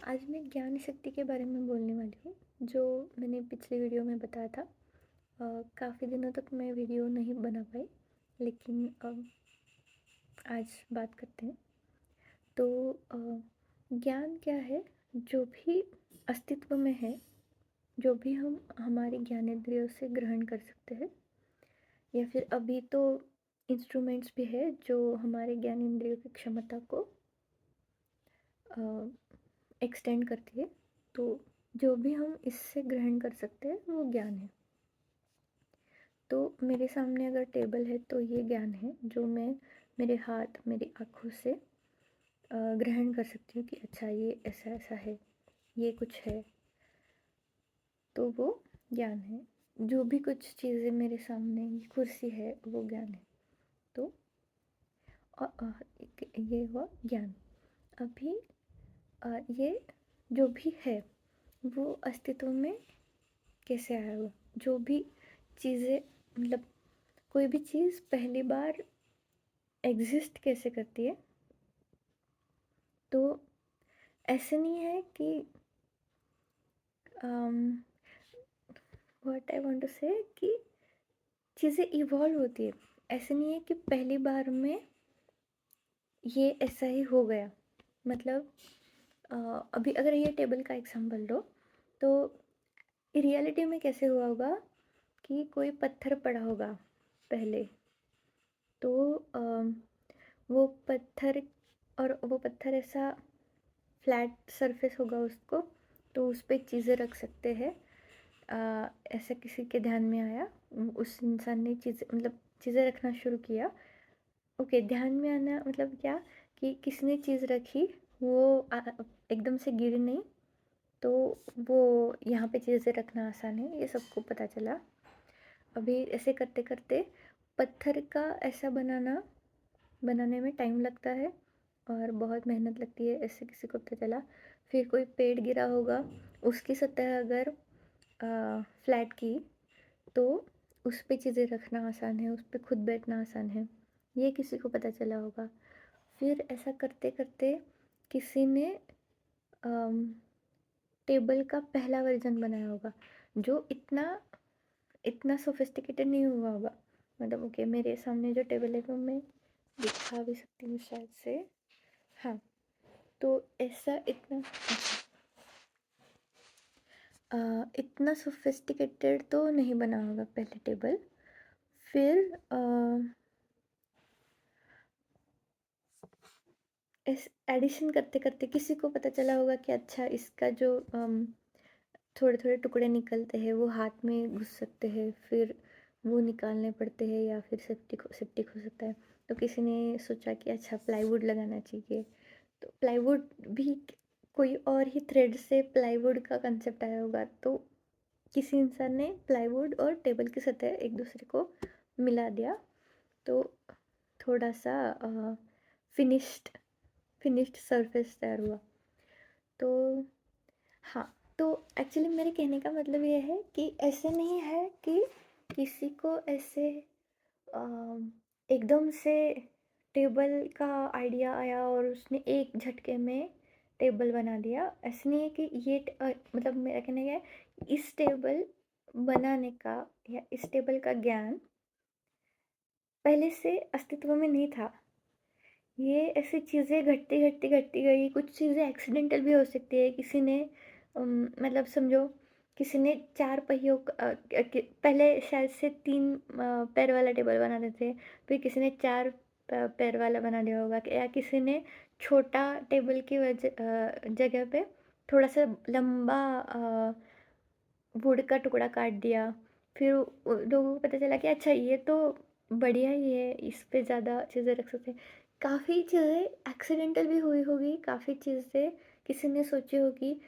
आज मैं ज्ञान शक्ति के बारे में बोलने वाली हूँ, जो मैंने पिछले वीडियो में बताया था। काफ़ी दिनों तक मैं वीडियो नहीं बना पाई, लेकिन आज बात करते हैं। तो ज्ञान क्या है? जो भी अस्तित्व में है, जो भी हम हमारे ज्ञानेंद्रियों से ग्रहण कर सकते हैं, या फिर अभी तो इंस्ट्रूमेंट्स भी है जो हमारे ज्ञानेंद्रियों की क्षमता को एक्सटेंड करती है। तो जो भी हम इससे ग्रहण कर सकते हैं वो ज्ञान है। तो मेरे सामने अगर टेबल है तो ये ज्ञान है जो मैं मेरे हाथ, मेरी आँखों से ग्रहण कर सकती हूँ कि अच्छा ये ऐसा ऐसा है, ये कुछ है। तो वो ज्ञान है। जो भी कुछ चीज़ें मेरे सामने, ये कुर्सी है, वो ज्ञान है। तो ये हुआ ज्ञान। अभी ये जो भी है वो अस्तित्व में कैसे आया होगा? जो भी चीज़ें, मतलब कोई भी चीज़ पहली बार एग्जिस्ट कैसे करती है? तो ऐसे नहीं है कि व्हाट आई वांट टू से कि चीज़ें इवॉल्व होती है। ऐसे नहीं है कि पहली बार में ये ऐसा ही हो गया। मतलब अभी अगर ये टेबल का एग्जांपल लो, तो रियलिटी में कैसे हुआ होगा कि कोई पत्थर पड़ा होगा पहले। तो वो पत्थर, और वो पत्थर ऐसा फ्लैट सरफेस होगा उसको, तो उस पे चीज़ें रख सकते हैं। ऐसा किसी के ध्यान में आया, उस इंसान ने चीज़ें, मतलब चीज़ें रखना शुरू किया। ओके, ध्यान में आना मतलब क्या कि किसी ने चीज़ रखी, वो एकदम से गिरी नहीं, तो वो यहाँ पे चीज़ें रखना आसान है, ये सबको पता चला। अभी ऐसे करते करते पत्थर का ऐसा बनाने में टाइम लगता है और बहुत मेहनत लगती है, ऐसे किसी को पता चला। फिर कोई पेड़ गिरा होगा, उसकी सतह अगर फ्लैट की, तो उस पे चीज़ें रखना आसान है, उस पे खुद बैठना आसान है, ये किसी को पता चला होगा। फिर ऐसा करते करते किसी ने टेबल का पहला वर्जन बनाया होगा, जो इतना इतना सोफिस्टिकेटेड नहीं हुआ होगा। मतलब ओके, मेरे सामने जो टेबल है वो मैं दिखा भी सकती हूँ शायद से। हाँ, तो ऐसा इतना सोफिस्टिकेटेड तो नहीं बना होगा पहले टेबल। फिर इस एडिशन करते करते किसी को पता चला होगा कि अच्छा इसका जो थोड़े थोड़े टुकड़े निकलते हैं वो हाथ में घुस सकते हैं, फिर वो निकालने पड़ते हैं, या फिर सेप्टिक हो सकता है। तो किसी ने सोचा कि अच्छा प्लाईवुड लगाना चाहिए, तो प्लाईवुड भी कोई और ही थ्रेड से प्लाईवुड का कंसेप्ट आया होगा। तो किसी इंसान ने प्लाईवुड और टेबल की सतह एक दूसरे को मिला दिया, तो थोड़ा सा फिनिश्ड फिनिश्ड सरफेस तैयार हुआ। तो हाँ, तो एक्चुअली मेरे कहने का मतलब ये है कि ऐसे नहीं है कि किसी को ऐसे एकदम से टेबल का आइडिया आया और उसने एक झटके में टेबल बना दिया। ऐसे नहीं है कि मतलब मेरा कहना यह है, इस टेबल बनाने का या इस टेबल का ज्ञान पहले से अस्तित्व में नहीं था। ये ऐसी चीज़ें घटती घटती घटती गई। कुछ चीज़ें एक्सीडेंटल भी हो सकती है। किसी ने मतलब समझो, किसी ने चार पहियों पहले शायद से तीन पैर वाला टेबल बनाते थे, फिर किसी ने चार पैर वाला बना दिया होगा, या किसी ने छोटा टेबल की जगह पे थोड़ा सा लंबा वुड का टुकड़ा काट दिया। फिर लोगों को पता चला कि अच्छा ये तो बढ़िया ही है, इस पे ज़्यादा चीज़ें रख सकते हैं। काफ़ी चीज़ें एक्सीडेंटल भी हुई होगी, काफ़ी चीज़ें किसी ने सोची होगी।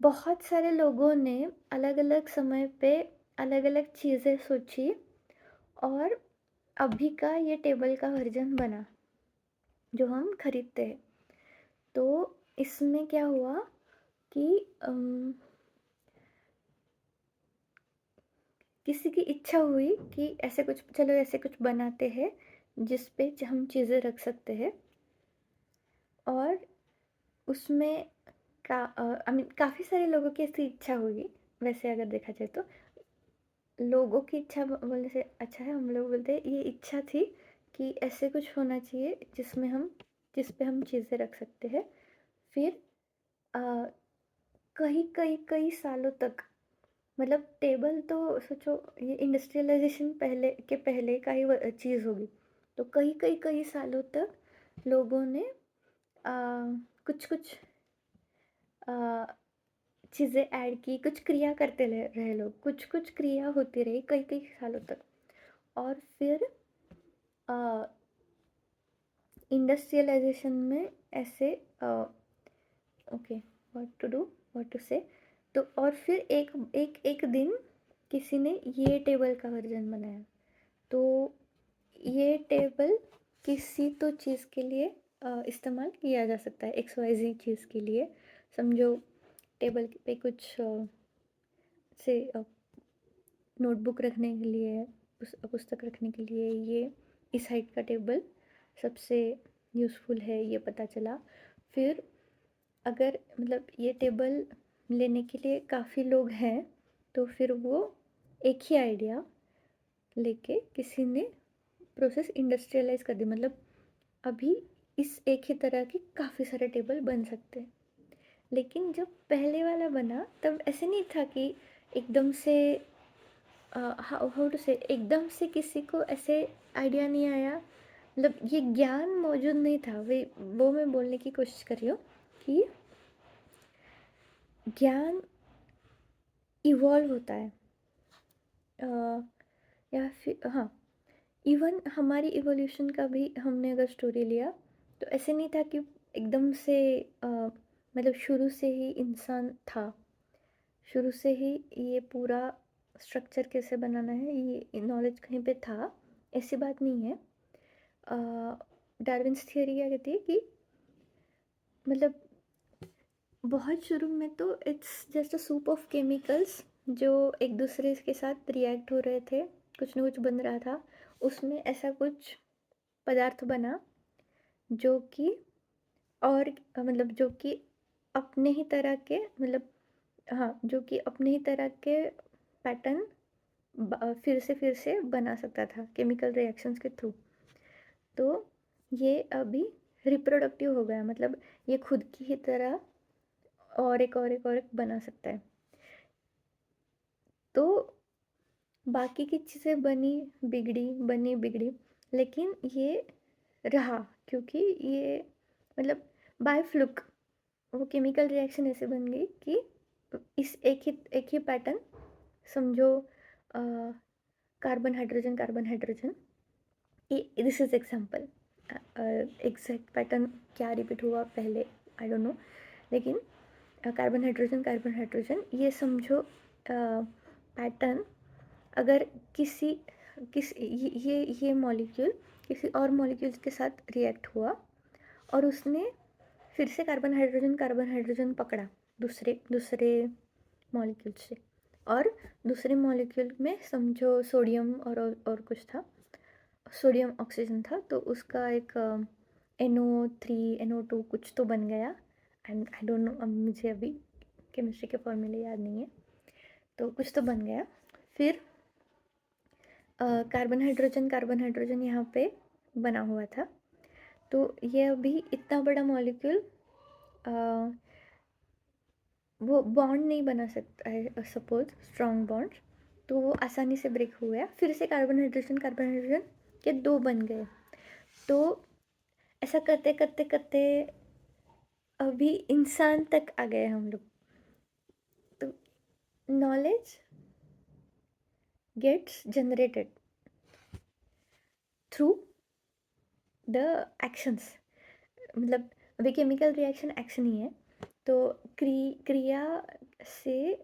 बहुत सारे लोगों ने अलग अलग समय पे अलग अलग चीज़ें सोची, और अभी का ये टेबल का वर्जन बना जो हम खरीदते हैं। तो इसमें क्या हुआ कि किसी की इच्छा हुई कि ऐसे कुछ, चलो ऐसे कुछ बनाते हैं जिस पे हम चीज़ें रख सकते हैं, और उसमें आई मीन काफ़ी सारे लोगों की ऐसी इच्छा होगी, वैसे अगर देखा जाए तो। लोगों की इच्छा बोलने से अच्छा है, हम लोग बोलते हैं ये इच्छा थी कि ऐसे कुछ होना चाहिए जिस पे हम चीज़ें रख सकते हैं। फिर अ, कई कई कई सालों तक, मतलब टेबल तो सोचो, ये इंडस्ट्रियलाइजेशन पहले का ही चीज़ होगी। तो कई कई कई सालों तक लोगों ने कुछ कुछ चीज़ें ऐड की, कुछ क्रिया करते रहे लोग, कुछ कुछ क्रिया होती रही कई कई सालों तक। और फिर इंडस्ट्रियलाइजेशन में ऐसे okay, what to do, what to say. तो और फिर एक एक एक दिन किसी ने ये टेबल का वर्जन बनाया। तो ये टेबल किसी तो चीज़ के लिए इस्तेमाल किया जा सकता है, एक्स वाई जी चीज़ के लिए। समझो टेबल पे कुछ से नोटबुक रखने के लिए, पुस्तक रखने के लिए ये इस हाइट का टेबल सबसे यूज़फुल है, ये पता चला। फिर अगर मतलब ये टेबल लेने के लिए काफ़ी लोग हैं, तो फिर वो एक ही आइडिया लेके किसी ने प्रोसेस इंडस्ट्रियलाइज कर दी। मतलब अभी इस एक ही तरह के काफ़ी सारे टेबल बन सकते हैं। लेकिन जब पहले वाला बना तब ऐसे नहीं था कि एकदम से हाउ टू से एकदम से किसी को ऐसे आइडिया नहीं आया। मतलब ये ज्ञान मौजूद नहीं था। वे वो मैं बोलने की कोशिश कर रही हूँ कि ज्ञान इवॉल्व होता है। अ, या फिर हाँ, इवन हमारी इवोल्यूशन का भी हमने अगर स्टोरी लिया तो ऐसे नहीं था कि एकदम से मतलब शुरू से ही इंसान था, शुरू से ही ये पूरा स्ट्रक्चर कैसे बनाना है ये नॉलेज कहीं पे था, ऐसी बात नहीं है। डार्विन्स थियरी क्या कहती है कि मतलब बहुत शुरू में तो it's just a soup of chemicals जो एक दूसरे के साथ रिएक्ट हो रहे थे, कुछ ना कुछ बन रहा था। उसमें ऐसा कुछ पदार्थ बना जो कि और मतलब जो कि अपने ही तरह के मतलब हाँ, जो कि अपने ही तरह के पैटर्न फिर से बना सकता था केमिकल रिएक्शंस के थ्रू। तो ये अभी रिप्रोडक्टिव हो गया, मतलब ये खुद की ही तरह और एक और एक और एक बना सकता है। तो बाकी की चीज़ें बनी बिगड़ी, लेकिन ये रहा क्योंकि ये मतलब बाय फ्लुक वो केमिकल रिएक्शन ऐसे बन गई कि इस एक ही पैटर्न, समझो कार्बन हाइड्रोजन, ये this is example. Exact pattern क्या रिपीट हुआ पहले आई डोंट नो, लेकिन कार्बन हाइड्रोजन ये समझो पैटर्न। अगर ये मॉलिक्यूल किसी और मॉलिक्यूल्स के साथ रिएक्ट हुआ और उसने फिर से कार्बन हाइड्रोजन पकड़ा दूसरे दूसरे मॉलिक्यूल से, और दूसरे मॉलिक्यूल में समझो सोडियम और कुछ था, सोडियम ऑक्सीजन था, तो उसका एक NO3 NO2 कुछ तो बन गया। एंड आई डोंट नो, अब मुझे अभी केमिस्ट्री के फॉर्मूले याद नहीं है, तो कुछ तो बन गया। फिर कार्बन हाइड्रोजन यहाँ पे बना हुआ था। तो ये अभी इतना बड़ा मॉलिक्यूल वो बॉन्ड नहीं बना सकता है, सपोज स्ट्रॉन्ग बॉन्ड, तो वो आसानी से ब्रेक हो गया। फिर से कार्बन हाइड्रोजन के दो बन गए। तो ऐसा करते करते करते अभी इंसान तक आ गए हम लोग। तो knowledge gets generated through the actions. मतलब अभी केमिकल रिएक्शन एक्शन ही है, तो क्रिया से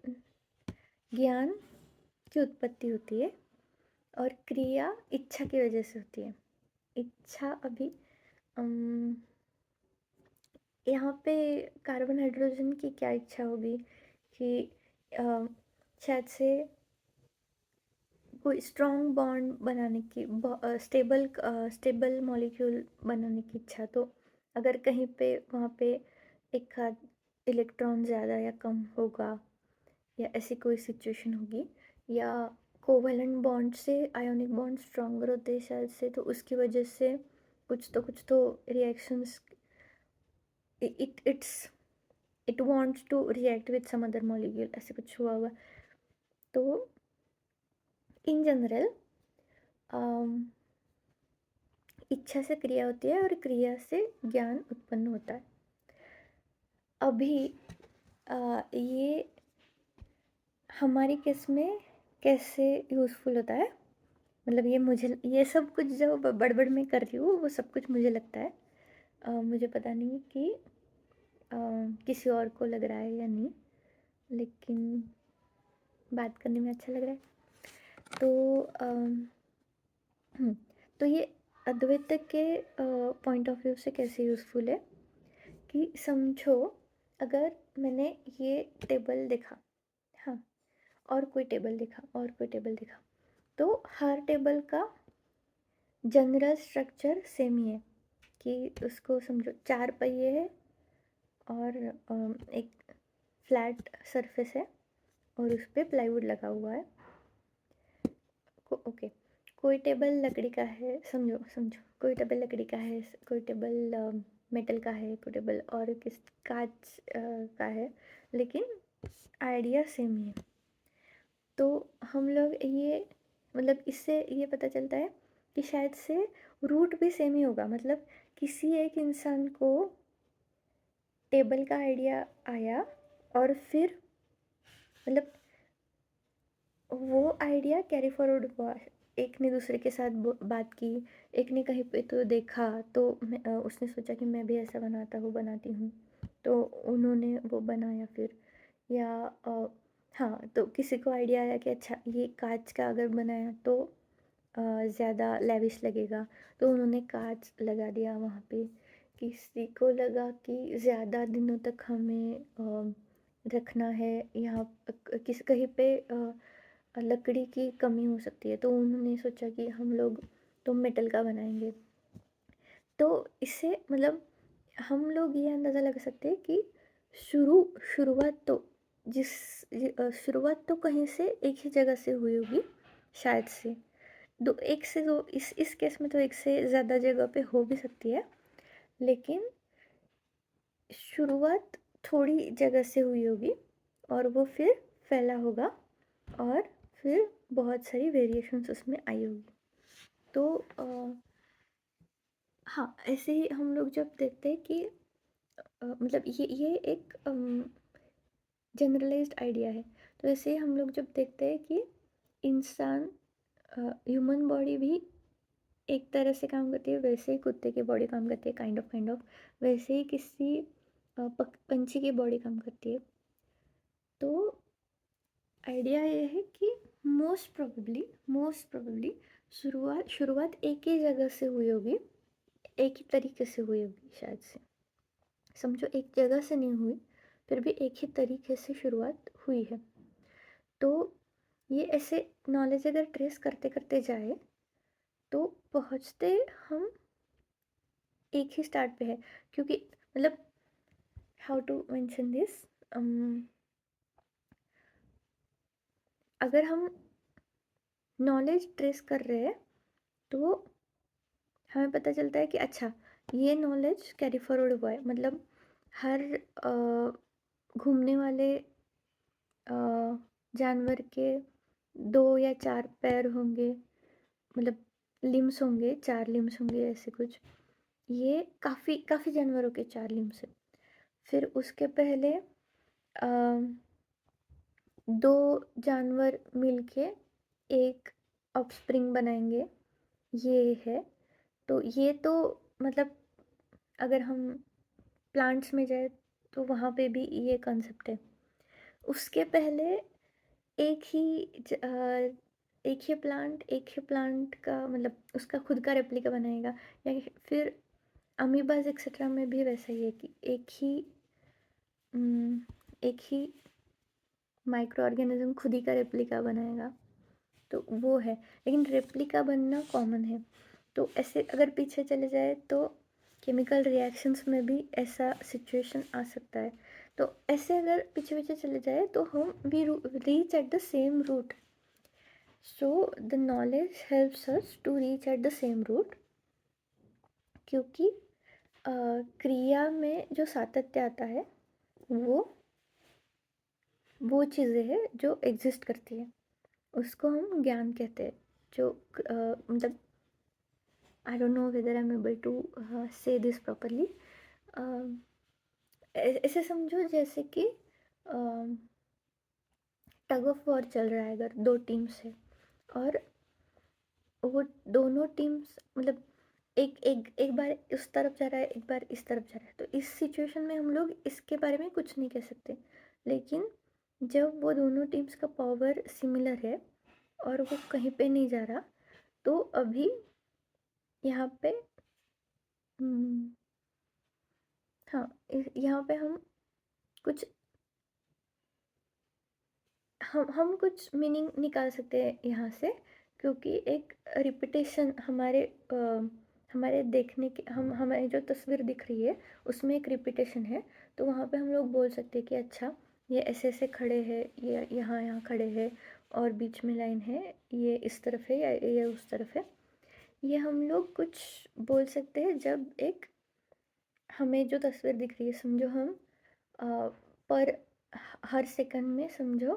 ज्ञान की उत्पत्ति होती है, और क्रिया इच्छा की वजह से होती है। इच्छा अभी यहाँ पे कार्बन हाइड्रोजन की क्या इच्छा होगी कि शायद से कोई स्ट्रॉन्ग बॉन्ड बनाने की, स्टेबल मॉलिक्यूल बनाने की इच्छा। तो अगर कहीं पे वहाँ पे एक इलेक्ट्रॉन ज़्यादा या कम होगा, या ऐसी कोई सिचुएशन होगी, या कोवैलेंट बॉन्ड से आयोनिक बॉन्ड स्ट्रॉन्गर होते हैं शायद से, तो उसकी वजह से कुछ तो reactions, it wants to react with some other molecule, ऐसे कुछ हुआ हुआ। तो इन जनरल इच्छा से क्रिया होती है और क्रिया से ज्ञान उत्पन्न होता है। अभी ये हमारी केस में कैसे यूज़फुल होता है, मतलब ये सब कुछ जो बड़बड़ में कर रही हूँ वो सब कुछ मुझे लगता है, मुझे पता नहीं कि किसी और को लग रहा है या नहीं, लेकिन बात करने में अच्छा लग रहा है। तो तो ये अद्वैत के पॉइंट ऑफ व्यू से कैसे यूज़फुल है कि समझो, अगर मैंने ये टेबल देखा, हाँ, और कोई टेबल देखा, और कोई टेबल देखा, तो हर टेबल का जनरल स्ट्रक्चर सेम ही है। कि उसको समझो 4 पहिए है और एक फ्लैट सरफेस है और उस पर प्लाईवुड लगा हुआ है। ओके, कोई टेबल लकड़ी का है, समझो समझो, कोई टेबल लकड़ी का है, कोई टेबल मेटल का है, कोई टेबल और किस कांच का है, लेकिन आइडिया सेम ही है। तो हम लोग ये, मतलब इससे ये पता चलता है कि शायद से रूट भी सेम ही होगा। मतलब किसी एक इंसान को टेबल का आइडिया आया और फिर मतलब वो आइडिया कैरी फॉरवर्ड हुआ, एक ने दूसरे के साथ बात की, एक ने कहीं पे तो देखा, तो उसने सोचा कि मैं भी ऐसा बनाती हूँ, तो उन्होंने वो बनाया फिर। या हाँ, तो किसी को आइडिया आया कि अच्छा ये कांच का अगर बनाया तो ज़्यादा लेविश लगेगा, तो उन्होंने कांच लगा दिया वहाँ पे। किसी को लगा कि ज़्यादा दिनों तक हमें रखना है, यहाँ किस कहीं पे लकड़ी की कमी हो सकती है, तो उन्होंने सोचा कि हम लोग तो मेटल का बनाएंगे। तो इससे मतलब हम लोग ये अंदाज़ा लगा सकते हैं कि शुरुआत तो शुरुआत तो कहीं से एक ही जगह से हुई होगी शायद से। दो एक से दो इस केस में तो एक से ज़्यादा जगह पे हो भी सकती है, लेकिन शुरुआत थोड़ी जगह से हुई होगी और वो फिर फैला होगा और फिर बहुत सारी वेरिएशंस उसमें आई होगी। तो हाँ, ऐसे ही हम लोग जब देखते हैं कि मतलब ये एक जनरलाइज्ड आइडिया है। तो ऐसे ही हम लोग जब देखते हैं कि इंसान, ह्यूमन बॉडी भी एक तरह से काम करती है, वैसे ही कुत्ते की बॉडी काम करती है, काइंड ऑफ वैसे ही किसी पंछी की बॉडी काम करती है। तो आइडिया ये है कि मोस्ट प्रोबेबली शुरुआत एक ही जगह से हुई होगी, एक ही तरीके से हुई होगी शायद से। समझो एक जगह से नहीं हुई, फिर भी एक ही तरीके से शुरुआत हुई है। तो ये ऐसे नॉलेज अगर ट्रेस करते करते जाए तो पहुँचते हम एक ही स्टार्ट पे है। क्योंकि मतलब हाउ टू मेंशन दिस, अगर हम नॉलेज ट्रेस कर रहे हैं तो हमें पता चलता है कि अच्छा ये नॉलेज कैरी फॉरवर्ड हुआ है। मतलब हर घूमने वाले जानवर के 2 या 4 पैर होंगे, मतलब लिम्स होंगे, 4 लिम्स होंगे ऐसे कुछ। ये काफ़ी काफ़ी जानवरों के 4 लिम्स हैं। फिर उसके पहले 2 जानवर मिलके एक ऑफस्प्रिंग बनाएंगे, ये है। तो ये तो मतलब अगर हम प्लांट्स में जाए तो वहाँ पे भी ये कॉन्सेप्ट है। उसके पहले एक ही ज एक ही प्लांट का मतलब उसका खुद का रेप्लिका बनाएगा। या फिर अमीबाज एक्सेट्रा में भी वैसा ही है कि एक ही माइक्रो ऑर्गेनिज्म खुद ही का रेप्लिका बनाएगा। तो वो है, लेकिन रेप्लिका बनना कॉमन है। तो ऐसे अगर पीछे चले जाए तो केमिकल रिएक्शंस में भी ऐसा सिचुएशन आ सकता है। तो ऐसे अगर पीछे पीछे चले जाए तो हम we reach at the same route. So the knowledge helps us to reach at the same route, क्योंकि क्रिया में जो सातत्य आता है वो चीज़ें हैं जो एग्जिस्ट करती है, उसको हम ज्ञान कहते हैं. जो मतलब I don't know whether I am able to say this properly. ऐसे समझो जैसे कि टग ऑफ वॉर चल रहा है अगर दो टीम्स है, और वो दोनों टीम्स मतलब एक एक एक बार उस तरफ जा रहा है, एक बार इस तरफ जा रहा है, तो इस सिचुएशन में हम लोग इसके बारे में कुछ नहीं कह सकते. लेकिन जब वो दोनों टीम्स का पावर सिमिलर है और वो कहीं पे नहीं जा रहा, तो अभी यहाँ पे हाँ, यहाँ पे कुछ हम कुछ मीनिंग निकाल सकते हैं यहाँ से, क्योंकि एक रिपीटेशन हमारे देखने की हमारी जो तस्वीर दिख रही है उसमें एक रिपीटेशन है. तो वहाँ पे हम लोग बोल सकते हैं कि अच्छा, ये ऐसे ऐसे खड़े हैं, ये यहाँ यहाँ खड़े हैं, और बीच में लाइन है, ये इस तरफ है या ये उस तरफ है. ये हम लोग कुछ बोल सकते हैं जब एक हमें जो तस्वीर दिख रही है, समझो हम पर हर सेकंड में समझो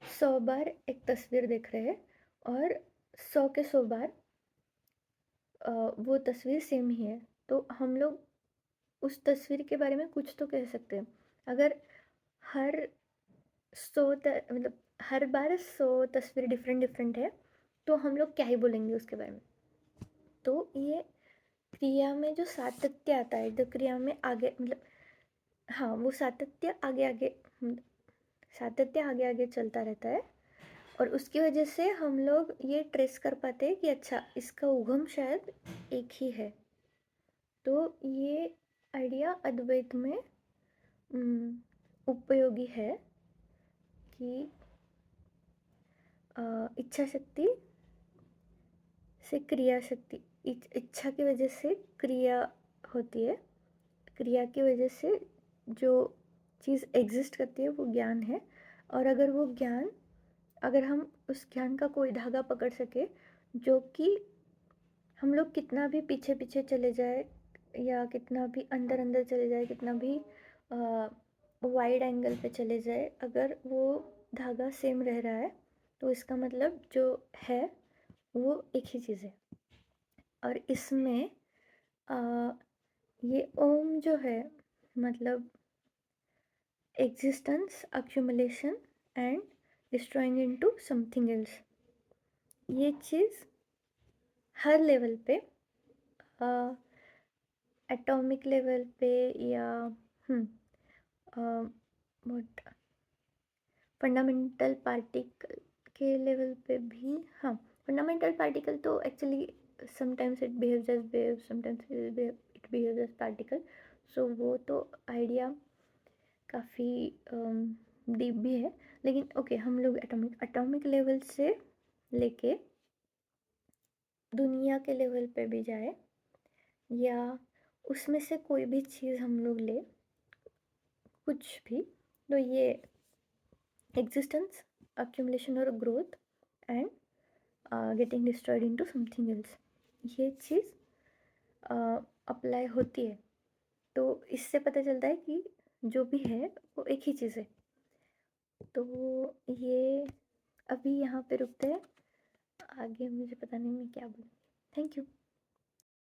100 बार एक तस्वीर देख रहे हैं, और 100 के 100 बार वो तस्वीर सेम ही है. तो हम लोग उस तस्वीर के बारे में कुछ तो कह सकते हैं. अगर हर 100 मतलब हर बार 100 तस्वीर डिफरेंट डिफरेंट है, तो हम लोग क्या ही बोलेंगे उसके बारे में. तो ये क्रिया में जो सातत्य आता है, जो क्रिया में आगे मतलब हाँ, वो सातत्य आगे आगे चलता रहता है, और उसकी वजह से हम लोग ये ट्रेस कर पाते हैं कि अच्छा, इसका उगम शायद एक ही है. तो ये आइडिया अद्वैत में उपयोगी है कि इच्छा शक्ति से क्रिया शक्ति, इच्छा की वजह से क्रिया होती है, क्रिया की वजह से जो चीज़ एग्जिस्ट करती है वो ज्ञान है. और अगर हम उस ज्ञान का कोई धागा पकड़ सके, जो कि हम लोग कितना भी पीछे पीछे चले जाए, या कितना भी अंदर अंदर चले जाए, कितना भी वाइड एंगल पे चले जाए, अगर वो धागा सेम रह रहा है, तो इसका मतलब जो है वो एक ही चीज़ है. और इसमें ये ओम जो है, मतलब existence, accumulation and destroying into something else, ये चीज़ हर लेवल पे, एटॉमिक लेवल पे, या व्हाट फंडामेंटल पार्टिकल के लेवल पे भी. हाँ, फंडामेंटल पार्टिकल तो actually sometimes it behaves as wave, sometimes it behaves as particle. So वो तो आइडिया काफ़ी डीप भी है. लेकिन ओके, हम लोग एटॉमिक लेवल से लेके दुनिया के लेवल पे भी जाए, या उसमें से कोई भी चीज़ हम लोग ले, कुछ भी, तो ये एग्जिस्टेंस, accumulation और growth and getting destroyed into something else, ये चीज़ अप्लाई होती है. तो इससे पता चलता है कि जो भी है वो एक ही चीज़ है. तो ये अभी यहाँ पे रुकते हैं, आगे मुझे पता नहीं मैं क्या बोलूँ. Thank you.